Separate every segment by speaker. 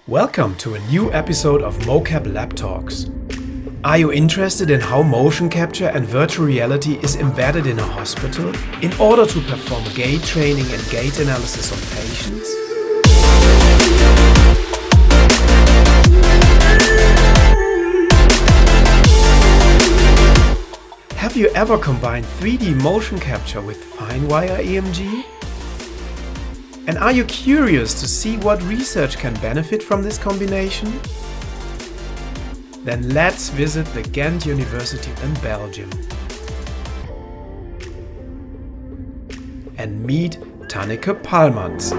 Speaker 1: Welcome to a new episode of MoCapLab TALKS. Are you interested in how motion capture and virtual reality is embedded in a hospital in order to perform gait training and gait analysis on patients? Have you ever combined 3D motion capture with fine wire EMG? And are you curious to see what research can benefit from this combination? Then let's visit the Ghent University in Belgium and meet Tanneke Palmans.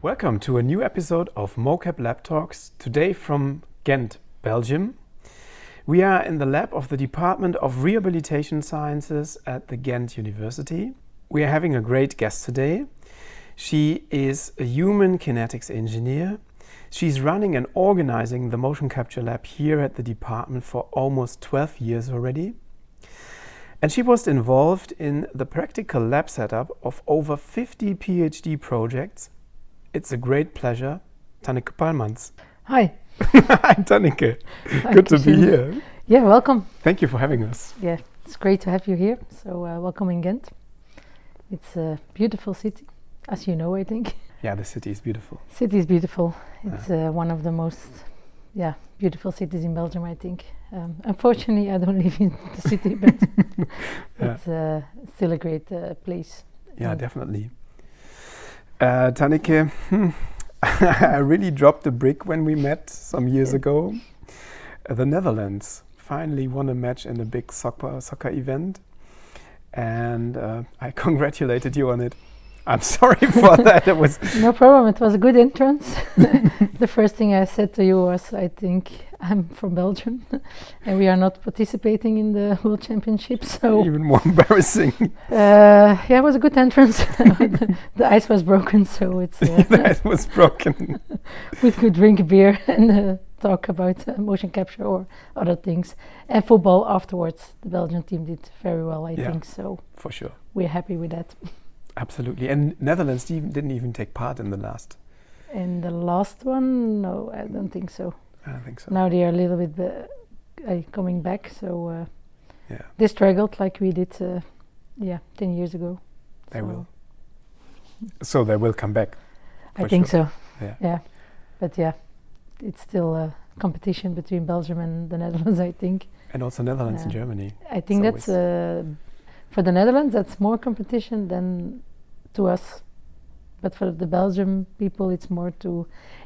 Speaker 1: Welcome to a new episode of MoCapLab TALKS, today from Ghent, Belgium. We are in the lab of the Department of Rehabilitation Sciences at the Ghent University. We are having a great guest today. She is a human kinetics engineer. She's running and organizing the motion capture lab here at the department for almost 12 years already. And she was involved in the practical lab setup of over 50 PhD projects. It's a great pleasure, Tanneke Palmans.
Speaker 2: Hi.
Speaker 1: Hi, Tanneke. Good to be here.
Speaker 2: Yeah, welcome.
Speaker 1: Thank you for having us.
Speaker 2: Yeah, it's great to have you here. So welcome in Ghent. It's a beautiful city, as you know, I think.
Speaker 1: Yeah, the city is beautiful.
Speaker 2: City is beautiful. It's one of the most beautiful cities in Belgium, I think. Unfortunately, I don't live in the city, but it's still a great place.
Speaker 1: Yeah, definitely. Tanneke, I really dropped the brick when we met some years ago. The Netherlands finally won a match in a big soccer event, and I congratulated you on it. I'm sorry for that. It was
Speaker 2: no problem. It was a good entrance. The first thing I said to you was, I think I'm from Belgium and we are not participating in the World Championship. So
Speaker 1: even more embarrassing.
Speaker 2: It was a good entrance. The ice was broken, so it's
Speaker 1: the ice was broken.
Speaker 2: We could drink a beer and talk about motion capture or other things. And football afterwards. The Belgian team did very well, I think. So
Speaker 1: for sure,
Speaker 2: we're happy with that.
Speaker 1: Absolutely. And Netherlands didn't even take part in the last.
Speaker 2: In the last one? No, I don't think so.
Speaker 1: I don't think so.
Speaker 2: Now they are a little bit coming back, so they struggled like we did 10 years ago.
Speaker 1: They will. So they will come back.
Speaker 2: I think so.
Speaker 1: Yeah.
Speaker 2: But it's still a competition between Belgium and the Netherlands, I think.
Speaker 1: And also Netherlands and Germany.
Speaker 2: I think that's for the Netherlands, that's more competition than to us. But for the Belgian people, it's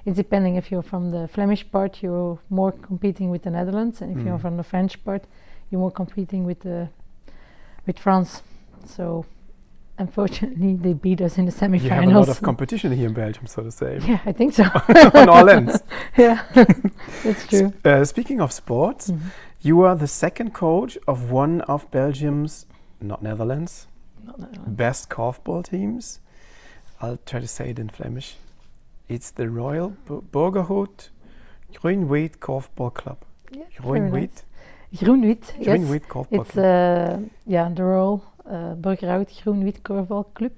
Speaker 2: depending if you're from the Flemish part, you're more competing with the Netherlands. And if you're from the French part, you're more competing with France. So unfortunately, they beat us in the semi-finals.
Speaker 1: You have a lot of competition here in Belgium, so to say.
Speaker 2: Yeah, I think so.
Speaker 1: On all ends.
Speaker 2: Yeah, that's true.
Speaker 1: Speaking of sports, you are the second coach of one of Belgium's Netherlands, best korfball teams. I'll try to say it in Flemish. It's the Royal Burgerhout Groen-Wit Korfball Club.
Speaker 2: Yeah,
Speaker 1: Groen-Wit?
Speaker 2: Groen-Wit, yes.
Speaker 1: Groen-Wit Korfball
Speaker 2: Club.
Speaker 1: It's
Speaker 2: the Royal Burgerhout Groen-Wit Korfball Club,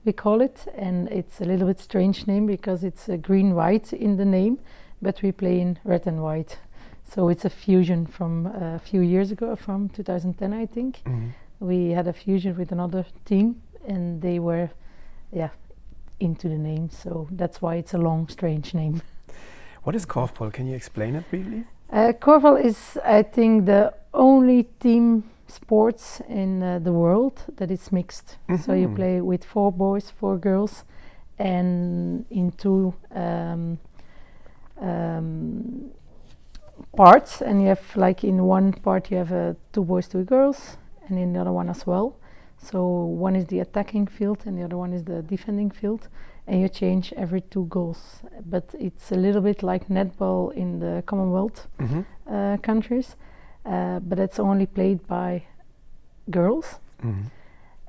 Speaker 2: we call it. And it's a little bit strange name because it's green-white in the name, but we play in red and white. So it's a fusion from a few years ago, from 2010, I think. We had a fusion with another team and they were into the name, so that's why it's a long, strange name.
Speaker 1: What is korfball? Can you explain it briefly?
Speaker 2: Koval is, I think, the only team sports in the world that is mixed. So you play with 4 boys, 4 girls, and in 2 parts, and you have in one part you have 2 boys, 2 girls, and in the other one as well. So one is the attacking field and the other one is the defending field, and you change every 2 goals. But it's a little bit like netball in the Commonwealth countries, but it's only played by girls.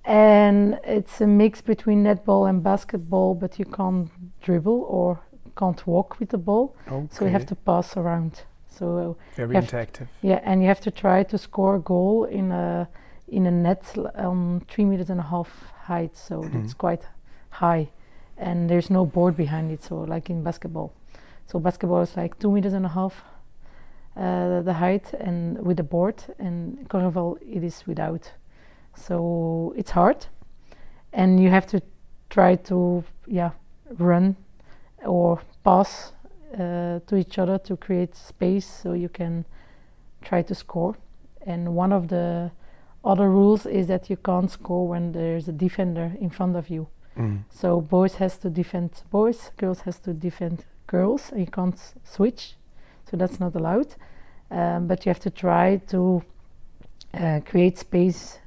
Speaker 2: And it's a mix between netball and basketball, but you can't dribble or can't walk with the ball, so you have to pass around. So
Speaker 1: very interactive.
Speaker 2: Yeah, and you have to try to score a goal in a net 3.5 meters height, so it's quite high, and there's no board behind it. So like in basketball, so basketball is like 2.5 meters the height and with a board, and Koval it is without. So it's hard, and you have to try to run or pass to each other to create space so you can try to score. And one of the other rules is that you can't score when there's a defender in front of you. So boys has to defend boys, girls has to defend girls, and you can't switch, so that's not allowed. But you have to try to create space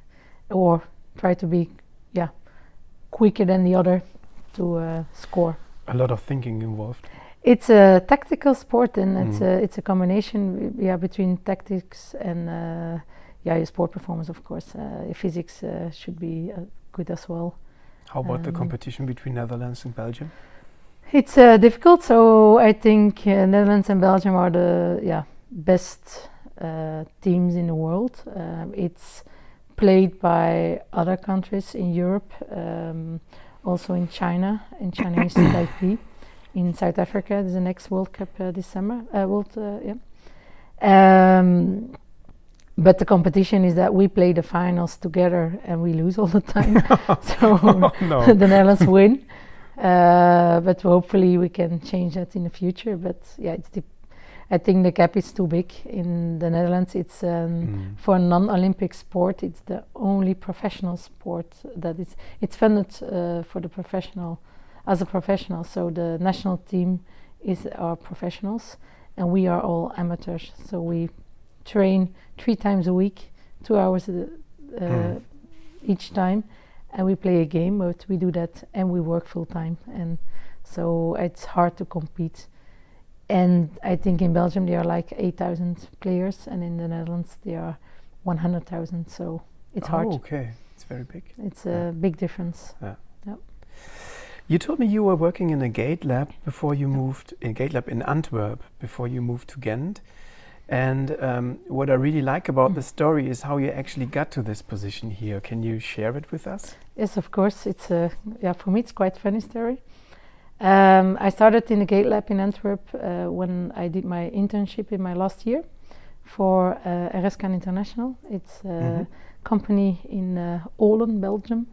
Speaker 2: or try to be quicker than the other to score.
Speaker 1: A lot of thinking involved.
Speaker 2: It's a tactical sport, and it's a combination between tactics and your sport performance, of course. Physics should be good as well.
Speaker 1: How about the competition between Netherlands and Belgium?
Speaker 2: It's difficult. So I think Netherlands and Belgium are the best teams in the world. It's played by other countries in Europe, also in China, in Chinese Taipei. In South Africa, there's the next World Cup this summer. But the competition is that we play the finals together and we lose all the time. So the Netherlands win. But hopefully we can change that in the future. But I think the gap is too big in the Netherlands. It's for a non-Olympic sport. It's the only professional sport that it's funded for the professional. As a professional, so the national team is our professionals, and we are all amateurs. So we train 3 times a week, 2 hours each time, and we play a game. But we do that, and we work full time, and so it's hard to compete. And I think in Belgium there are like 8,000 players, and in the Netherlands there are 100,000. So it's hard.
Speaker 1: Okay, it's very big.
Speaker 2: It's a big difference.
Speaker 1: Yeah. You told me you were working in a gate lab before you moved, in Gate Lab in Antwerp, before you moved to Ghent. And what I really like about the story is how you actually got to this position here. Can you share it with us?
Speaker 2: Yes, of course. It's for me it's quite a funny story. I started in the Gate Lab in Antwerp when I did my internship in my last year for RSCAN International. It's a company in Olen, Belgium.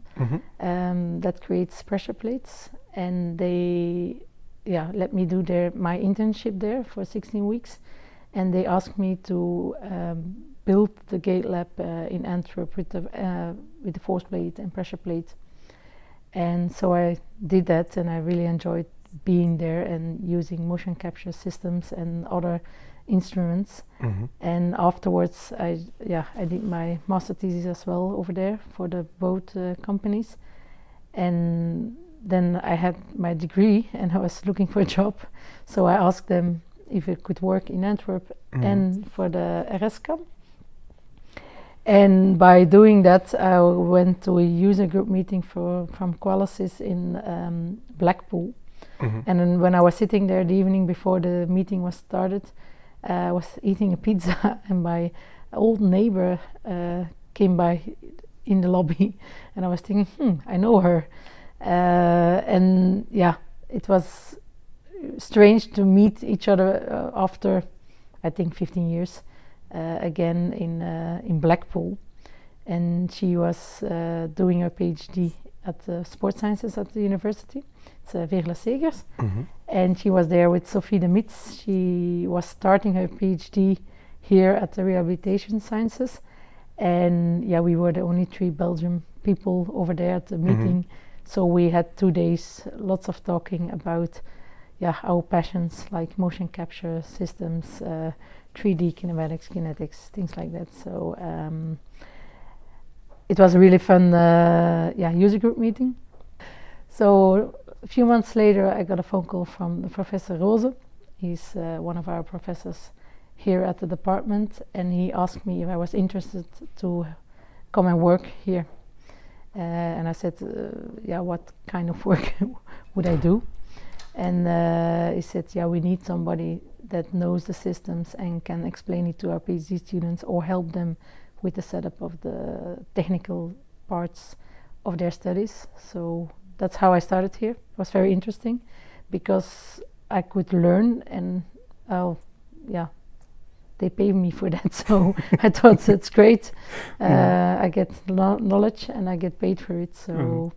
Speaker 2: That creates pressure plates, and they let me do my internship there for 16 weeks, and they asked me to build the Gate Lab in Antwerp with the force plate and pressure plate. And so I did that, and I really enjoyed being there and using motion capture systems and other instruments. And afterwards I did my master thesis as well over there for both companies, and then I had my degree and I was looking for a job, so I asked them if it could work in Antwerp and for the RSCAN. And by doing that I went to a user group meeting from Qualisys in Blackpool. And then when I was sitting there the evening before the meeting was started, I was eating a pizza and my old neighbor came by in the lobby, and I was thinking, I know her. And it was strange to meet each other after I think 15 years again in Blackpool. And she was doing her PhD at Sports Sciences at the university. It's Veerle Segers. And she was there with Sophie de Mitz. She was starting her PhD here at the Rehabilitation Sciences. And we were the only 3 Belgian people over there at the meeting. So we had 2 days, lots of talking about our passions like motion capture systems, 3D kinematics, kinetics, things like that. So it was a really fun user group meeting. So a few months later I got a phone call from Professor Rose. He's one of our professors here at the department, and he asked me if I was interested to come and work here. And I said, what kind of work would I do? And he said, yeah, we need somebody that knows the systems and can explain it to our PhD students or help them with the setup of the technical parts of their studies. So that's how I started here. It was very interesting because I could learn, and they pay me for that. So I thought that's great. I get knowledge and I get paid for it. So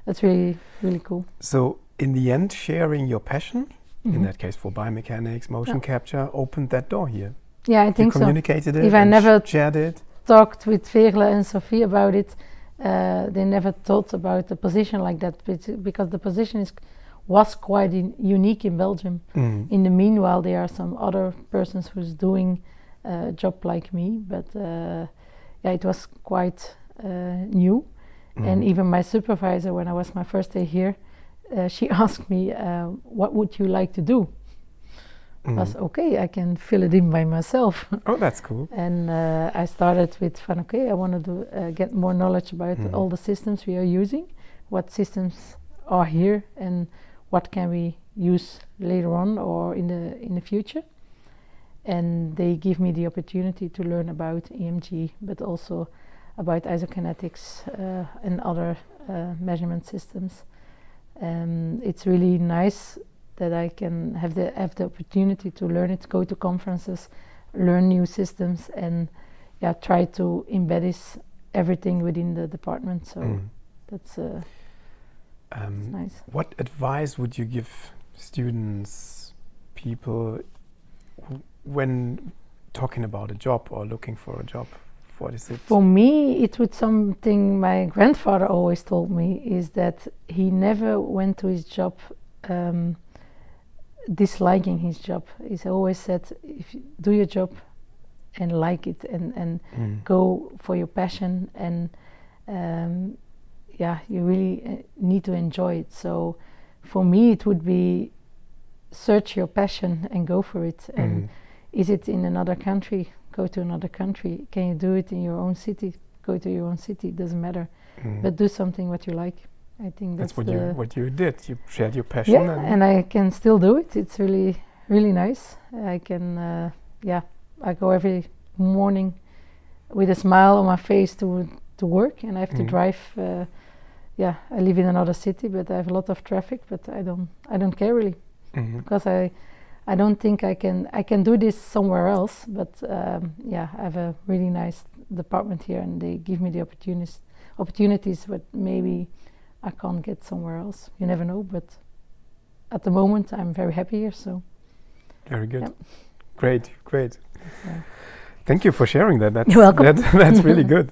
Speaker 2: that's really, really cool.
Speaker 1: So in the end, sharing your passion, in that case for biomechanics, motion capture, opened that door here.
Speaker 2: Yeah, I think so.
Speaker 1: You communicated it.
Speaker 2: If I never
Speaker 1: shared it.
Speaker 2: Talked with Veerle and Sophie about it, they never thought about a position like that, because the position was quite unique in Belgium. In the meanwhile, there are some other persons who's doing a job like me, but it was quite new. And even my supervisor, when I was my first day here, she asked me, what would you like to do? I was okay, I can fill it in by myself.
Speaker 1: Oh, that's cool.
Speaker 2: And I started with I want to get more knowledge about all the systems we are using, what systems are here, and what can we use later on or in the future. And they give me the opportunity to learn about EMG, but also about isokinetics and other measurement systems. It's really nice that I can have the opportunity to learn it, go to conferences, learn new systems, and try to embed everything within the department. So that's nice.
Speaker 1: What advice would you give students, people, when talking about a job or looking for a job? What is it?
Speaker 2: For me, it would something my grandfather always told me, is that he never went to his job disliking his job. He always said, if you do your job and like it and go for your passion, and you really need to enjoy it. So for me, it would be search your passion and go for it. And is it in another country? Go to another country. Can you do it in your own city? Go to your own city. It doesn't matter. But do something what you like. I think that's
Speaker 1: what you did. You shared your passion.
Speaker 2: Yeah, and I can still do it. It's really, really nice. I can, I go every morning with a smile on my face to work, and I have to drive. I live in another city, but I have a lot of traffic. But I don't care really, because I don't think I can do this somewhere else. But I have a really nice department here, and they give me the opportunities, but maybe I can't get somewhere else. You never know, but at the moment I'm very happy here. So
Speaker 1: very good. Great. Thank you for sharing that.
Speaker 2: You're welcome.
Speaker 1: That's really good.